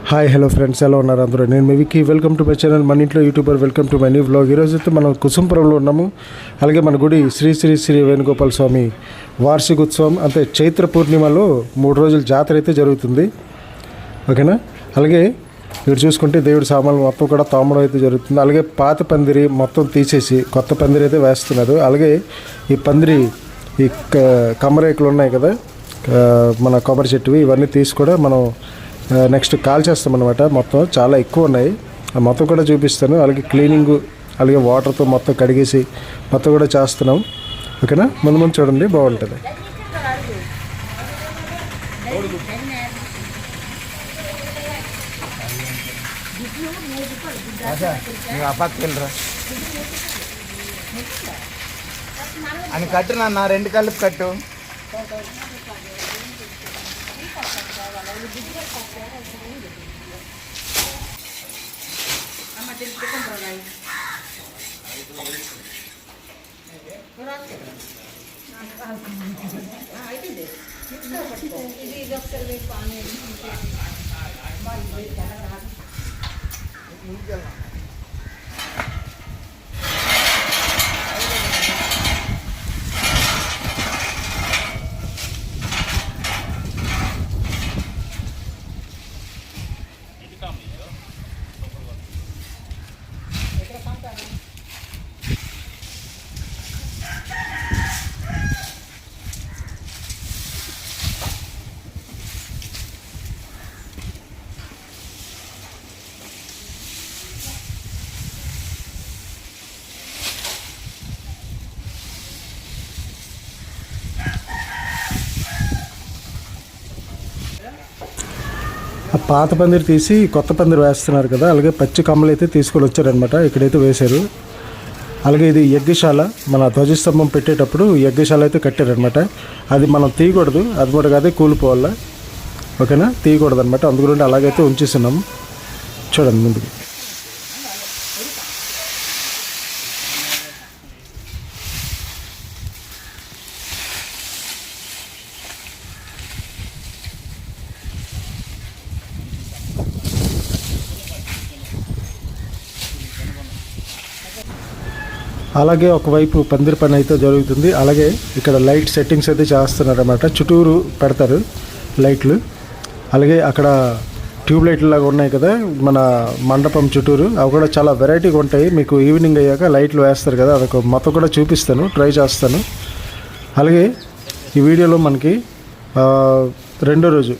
Hi hello friends, ఎలా ఉన్నారు అందరూ? నేను మీ Vicky. Welcome to my channel మన ఇంట్లో YouTuber. Welcome to my new vlog. ఈరోజు అయితే మనం కుసుంపురంలో ఉన్నాము. అలాగే మన గుడి శ్రీ శ్రీ శ్రీ వేణుగోపాల స్వామి వార్షికోత్సవం అంటే చైత్ర పూర్ణిమలో 3 రోజుల జాతర అయితే జరుగుతుంది. ఓకేనా? అలాగే ఇక్కడ చూసుకుంటే దేవుడి సామాన్లు మొత్తం కూడా తోమడం అయితే జరుగుతుంది. అలాగే పాత పందిరి మొత్తం తీసేసి కొత్త పందిరి అయితే వేస్తున్నారు. అలాగే ఈ పందిరి ఈ కమ్మరేకులు ఉన్నాయి కదా, మన కొబ్బరి చెట్టువి, ఇవన్నీ తీసి కూడా మనం నెక్స్ట్ కాల్ చేస్తామన్నమాట. మొత్తం చాలా ఎక్కువ ఉన్నాయి, మొత్తం కూడా చూపిస్తాను. అలాగే క్లీనింగు, అలాగే వాటర్తో మొత్తం కడిగేసి మొత్తం కూడా చేస్తున్నాం. ఓకేనా? ముందు ముందు చూడండి, బాగుంటుంది. అని కట్టు నాన్న, 2 కలిపి కట్టు. ఆ పాత పందిరి తీసి కొత్త పందిరి వేస్తున్నారు కదా, అలాగే పచ్చి కమ్మలు అయితే తీసుకొని వచ్చారనమాట. ఇక్కడైతే వేశారు. అలాగే ఇది యజ్ఞశాల, మన ధ్వజస్తంభం పెట్టేటప్పుడు యజ్ఞశాల అయితే కట్టారనమాట. అది మనం తీయకూడదు, అది కూడా అదే కూలిపోవాలా. ఓకేనా? తీయకూడదు అనమాట. అందుగురించి అలాగైతే ఉంచేస్తున్నాము. చూడండి ముందుకు. అలాగే ఒకవైపు పందిరి పని అయితే జరుగుతుంది. అలాగే ఇక్కడ లైట్ సెట్టింగ్స్ అయితే చేస్తున్నారు అన్నమాట. చుట్టూరు పెడతారు లైట్లు. అలాగే అక్కడ ట్యూబ్ లైట్లు లాగా ఉన్నాయి కదా మన మండపం చుట్టూరు, అవి కూడా చాలా వెరైటీగా ఉంటాయి. మీకు ఈవినింగ్ అయ్యాక లైట్లు వేస్తారు కదా, అదొక మొత్తం కూడా చూపిస్తాను, ట్రై చేస్తాను. అలాగే ఈ వీడియోలో మనకి 2వ రోజు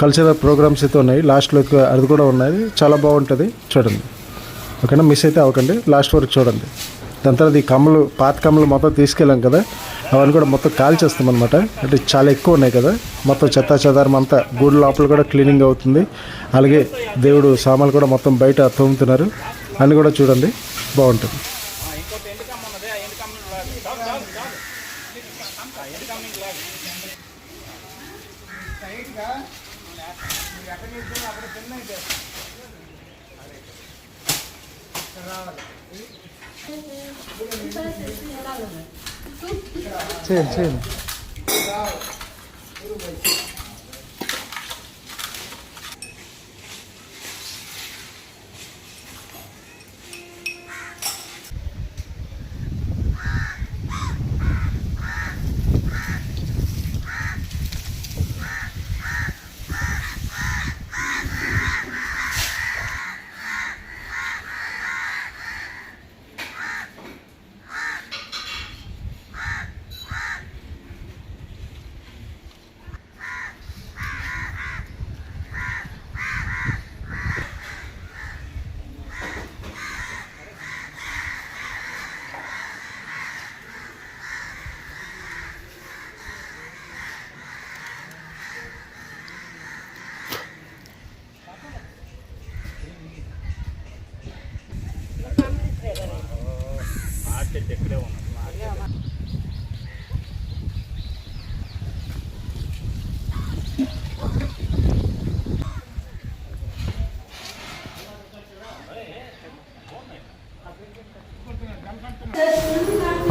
కల్చరల్ ప్రోగ్రామ్స్ అయితే ఉన్నాయి. లాస్ట్లో అది కూడా ఉన్నాయి, చాలా బాగుంటుంది. చూడండి. ఓకేనా? మిస్ అయితే అవ్వకండి, లాస్ట్ వరకు చూడండి. దాని తర్వాత ఈ కమ్మలు, పాత కమ్మలు మొత్తం తీసుకెళ్ళాం కదా, అవన్నీ కూడా మొత్తం కాల్ చేస్తాం అనమాట. అంటే చాలా ఎక్కువ ఉన్నాయి కదా, మొత్తం చెత్త చెదారం అంతా గుడి లోపల కూడా క్లీనింగ్ అవుతుంది. అలాగే దేవుడు సామాన్లు కూడా మొత్తం బయట తోముతున్నారు. అన్నీ కూడా చూడండి, బాగుంటుంది. చేయండి.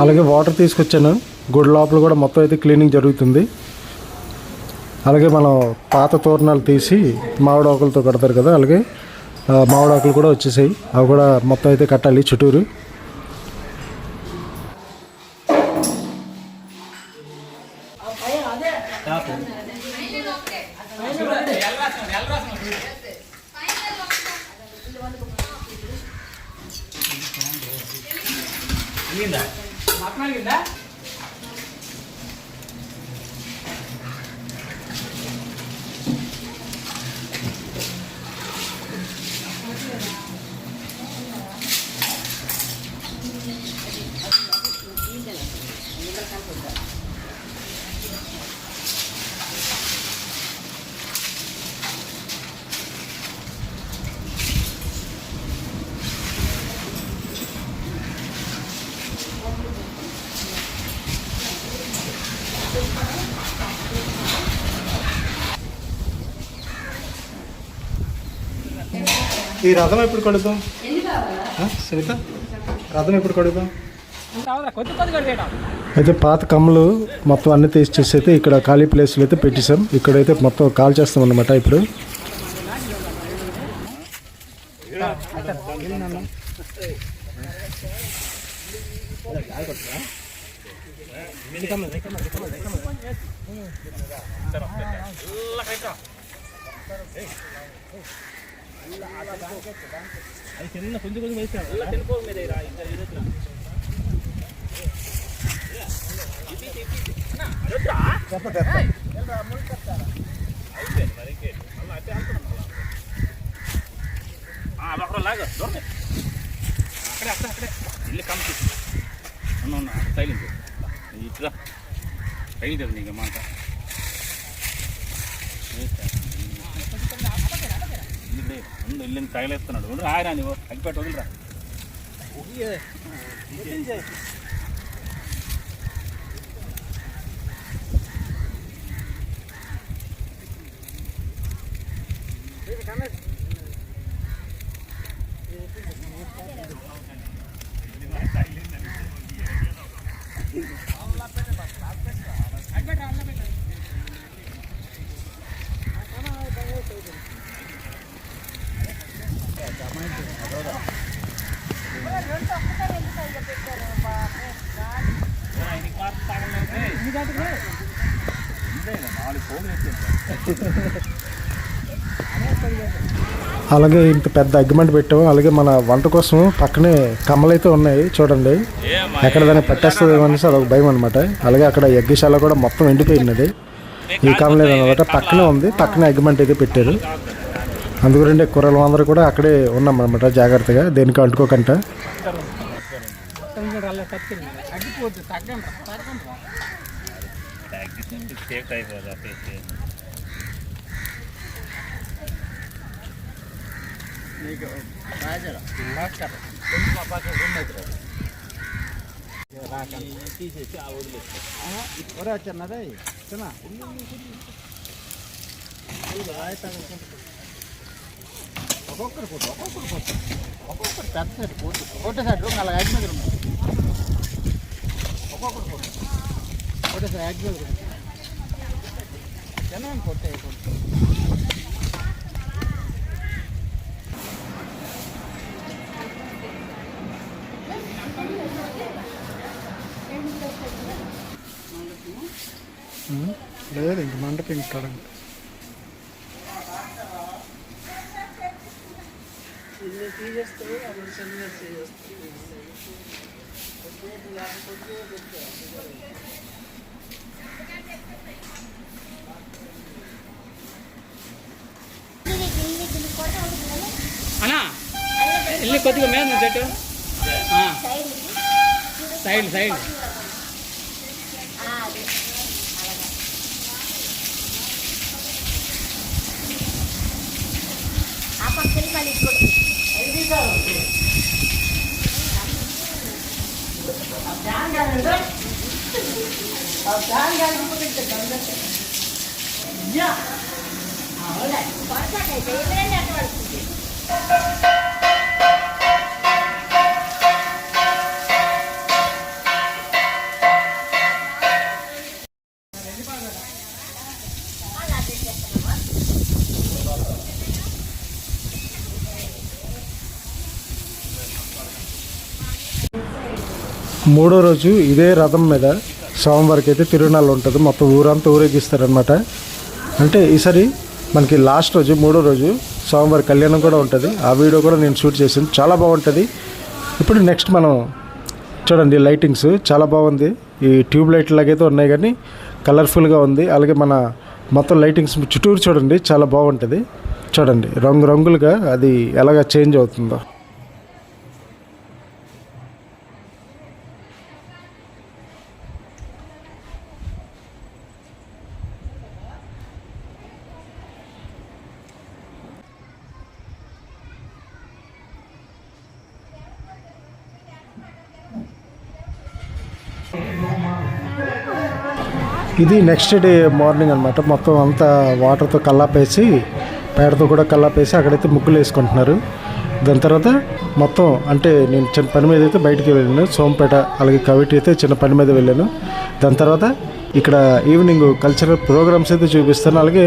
అలాగే వాటర్ తీసుకొచ్చాను. గుడి లోపల కూడా మొత్తం అయితే క్లీనింగ్ జరుగుతుంది. అలాగే మనం పాత తోరణాలు తీసి మామిడాకులతో కడతారు కదా, అలాగే మామిడాకులు కూడా వచ్చేసాయి. అవి కూడా మొత్తం అయితే కట్టాలి చుట్టూరు. ఈ రథం ఎప్పుడు కడుగుతాం సరిత? రథం ఎప్పుడు కడుగుతాం? అయితే పాత కమ్మలు మొత్తం అన్ని తీసేసి అయితే ఇక్కడ ఖాళీ ప్లేస్లో అయితే పెట్టేసాం. ఇక్కడైతే మొత్తం కాల్ చేస్తాం అన్నమాట. ఇప్పుడు ఇల్లు తగలేస్తున్నాడు రాయరా నువ్వు అగ్గిపెట్టి వదిలిరా. అలాగే ఇంత పెద్ద అగ్గిమంట పెట్టాము. అలాగే మన వంట కోసం పక్కనే కమ్మలైతే ఉన్నాయి చూడండి. ఎక్కడ దాన్ని పట్టేస్తుందేమో అనేసి అదొక భయం అనమాట. అలాగే అక్కడ యజ్ఞశాల కూడా మొత్తం ఎండిపోయినది. ఈ కమ్మలేదు అనమాట, పక్కనే ఉంది. పక్కనే అగ్గిమంట అయితే పెట్టారు. అందుగురండి కూరలు అందరూ కూడా అక్కడే ఉన్నాం అనమాట జాగ్రత్తగా, దేనికి అంటుకోకంట. ఒక్కొక్కరు పెద్ద సెట్ ఒకటే సెట్ అలా ఐదు మీద ఉన్నాయి. ఒక్కొక్కరు ఒకటే సెట్ ఐదు మీద జనం కొట్టే లేదు ఇంక మండపం ఇంకాడండి. అన్నా ఇల్లు కొద్దిగా మీద చెట్టు సైడ్ సైడ్ మూడో రోజు ఇదే రథం మీద స్వామివారికి అయితే తిరునాళ్ళు ఉంటుంది. మొత్తం ఊరంతా ఊరేగిస్తారనమాట. అంటే ఈసారి మనకి లాస్ట్ రోజు మూడో రోజు స్వామివారి కళ్యాణం కూడా ఉంటుంది. ఆ వీడియో కూడా నేను షూట్ చేసాను, చాలా బాగుంటుంది. ఇప్పుడు నెక్స్ట్ మనం చూడండి, లైటింగ్స్ చాలా బాగుంది. ఈ ట్యూబ్ లైట్ లాగైతే ఉన్నాయి కానీ కలర్ఫుల్గా ఉంది. అలాగే మన మొత్తం లైటింగ్స్ చుట్టూరు చూడండి, చాలా బాగుంటుంది. చూడండి రంగులుగా అది ఎలాగ చేంజ్ అవుతుందో. ఇది నెక్స్ట్ డే మార్నింగ్ అనమాట. మొత్తం అంతా వాటర్తో కల్లాపేసి, పేడతో కూడా కల్లాపేసి అక్కడైతే ముగ్గులు వేసుకుంటున్నారు. దాని తర్వాత మొత్తం అంటే నేను చిన్న పని మీద అయితే బయటికి వెళ్ళాను. సోంపేట అలాగే కవిటి అయితే చిన్న పని మీద వెళ్ళాను. దాని తర్వాత ఇక్కడ ఈవినింగ్ కల్చరల్ ప్రోగ్రామ్స్ అయితే చూపిస్తాను. అలాగే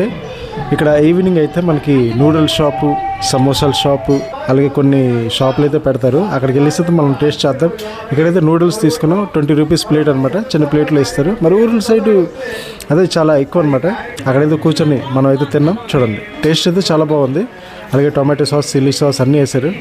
ఇక్కడ ఈవినింగ్ అయితే మనకి నూడిల్స్ షాపు, సమోసాల షాపు, అలాగే కొన్ని షాపులు అయితే పెడతారు. అక్కడికి వెళ్ళేసి మనం టేస్ట్ చేద్దాం. ఇక్కడైతే నూడిల్స్ తీసుకున్నాం, 20 రూపీస్ ప్లేట్ అనమాట. చిన్న ప్లేట్లో ఇస్తారు. మరి ఊర్ల సైడు అదే చాలా ఎక్కువ అనమాట. అక్కడైతే కూర్చొని మనం అయితే తిన్నాం. చూడండి టేస్ట్ అయితే చాలా బాగుంది. అలాగే టొమాటో సాస్, చిల్లీ సాస్ అన్నీ వేశారు.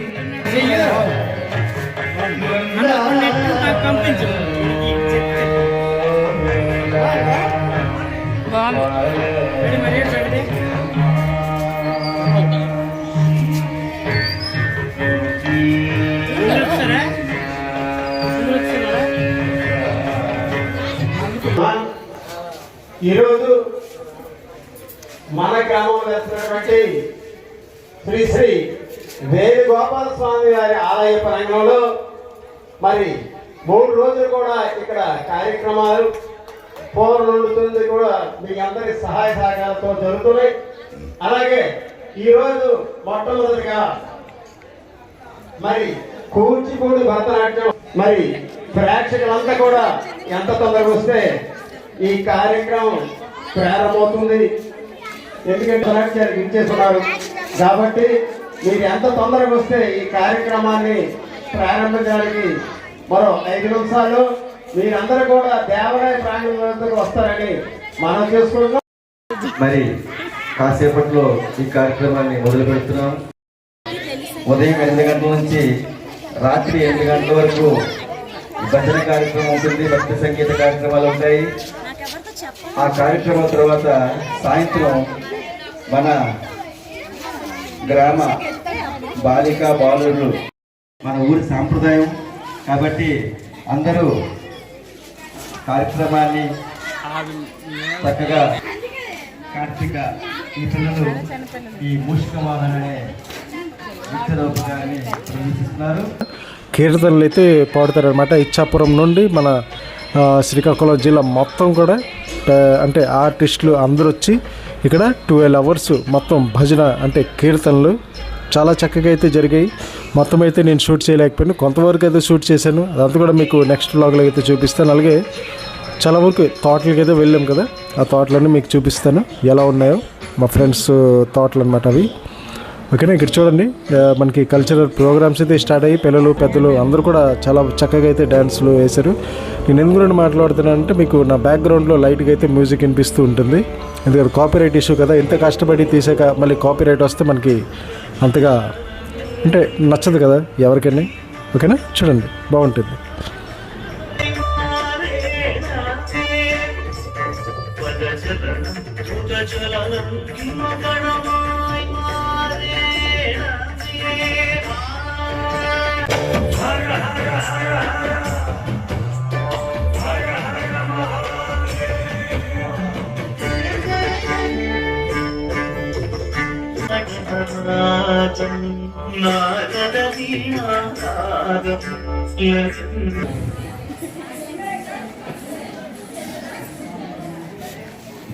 ఈరోజు మన గ్రామంలో వేస్తున్నటువంటి శ్రీ శ్రీ వేణుగోపాల స్వామి వారి ఆలయ ప్రాంగణంలో మరి 3 రోజులు కూడా ఇక్కడ కార్యక్రమాలు పూర్వనుండుతుంది కూడా మీ అందరి సహాయ సహకారాలతో జరుగుతున్నాయి. అలాగే ఈరోజు మొట్టమొదటిగా మరి కూచిపూడి భరతనాట్యం మరి ప్రేక్షకులంతా కూడా ఎంత తొందరగా వస్తే ఈ కార్యక్రమం ప్రారంభమవుతుంది. ఎందుకంటే భరతనాట్యానికి ఇచ్చేస్తున్నారు కాబట్టి మీరు ఎంత తొందరగా వస్తే ఈ కార్యక్రమాన్ని ప్రారంభించడానికి మరో 5 నిమిషాలు మీరందరూ కూడా దేవాలయ ప్రాంగణంలోకి వస్తారని మనం చేసుకుంటాం. మరి కాసేపట్లో ఈ కార్యక్రమాన్ని మొదలు పెడుతున్నాం. ఉదయం 8 గంటల నుంచి రాత్రి 8 గంటల వరకు భజన కార్యక్రమం ఉంటుంది, భక్తి సంగీత కార్యక్రమాలు ఉంటాయి. ఆ కార్యక్రమం తర్వాత సాయంత్రం మన గ్రామ బాలికా బాలురు మన ఊరి సాంప్రదాయం కాబట్టి అందరూ కార్యక్రమాన్ని చక్కగా కార్తీక ఈ పిల్లలు ఈ మూషిక వాహన అనే విద్యారూపకాన్ని ప్రదర్శిస్తున్నారు. కీర్తనలు అయితే పాడుతారనమాట. ఇచ్చాపురం నుండి మన శ్రీకాకుళం జిల్లా మొత్తం కూడా అంటే ఆర్టిస్టులు అందరూ వచ్చి ఇక్కడ 12 అవర్స్ మొత్తం భజన అంటే కీర్తనలు చాలా చక్కగా అయితే జరిగాయి. మొత్తం అయితే నేను షూట్ చేయలేకపోయాను, కొంతవరకు అయితే షూట్ చేశాను. అదంతా కూడా మీకు నెక్స్ట్ వ్లాగ్లో అయితే చూపిస్తాను. అలాగే చాలా వరకు తోటలకి అయితే వెళ్ళాం కదా, ఆ తోటలన్నీ మీకు చూపిస్తాను ఎలా ఉన్నాయో. మా ఫ్రెండ్స్ తోటలు అనమాట అవి. ఓకేనా, ఇక్కడ చూడండి మనకి కల్చరల్ ప్రోగ్రామ్స్ అయితే స్టార్ట్ అయ్యి పిల్లలు పెద్దలు అందరూ కూడా చాలా చక్కగా అయితే డ్యాన్స్లు వేశారు. నేను ఎందుకు మాట్లాడుతున్నానంటే మీకు నా బ్యాక్గ్రౌండ్లో లైట్గా అయితే మ్యూజిక్ వినిపిస్తూ ఉంటుంది. ఎందుకంటే కాపీరైట్ ఇష్యూ కదా, ఎంత కష్టపడి తీసాక మళ్ళీ కాపీరైట్ వస్తే మనకి అంతగా అంటే నచ్చదు కదా ఎవరికైనా. ఓకేనా, చూడండి బాగుంటుంది.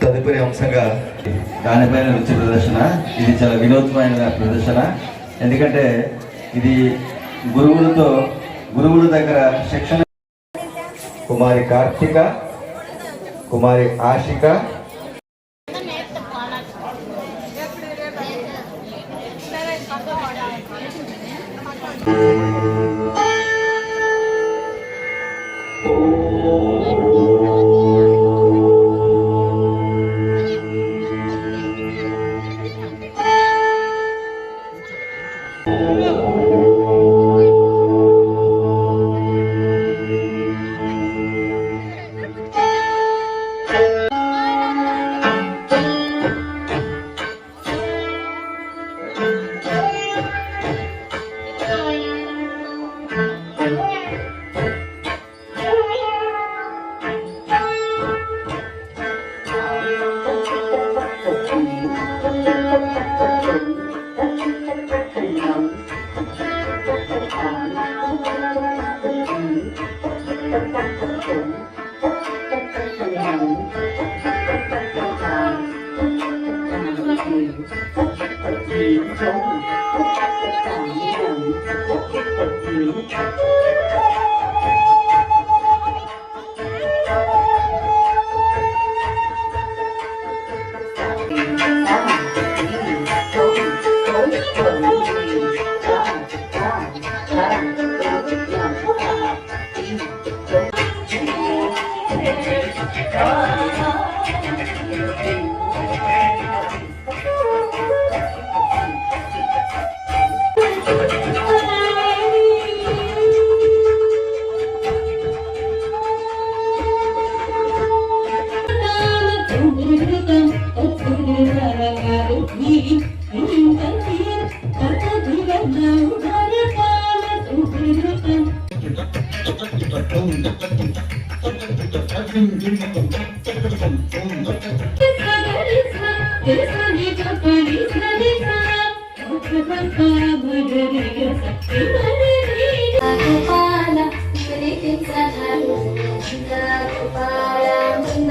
తదుపరి అంశంగా దానిపైన నృత్య ప్రదర్శన. ఇది చాలా వినూత్నమైన ప్రదర్శన. ఎందుకంటే ఇది గురువుల దగ్గర శిక్షణ. కుమారి కార్తిక, కుమారి ఆశిక,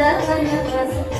Gopaala,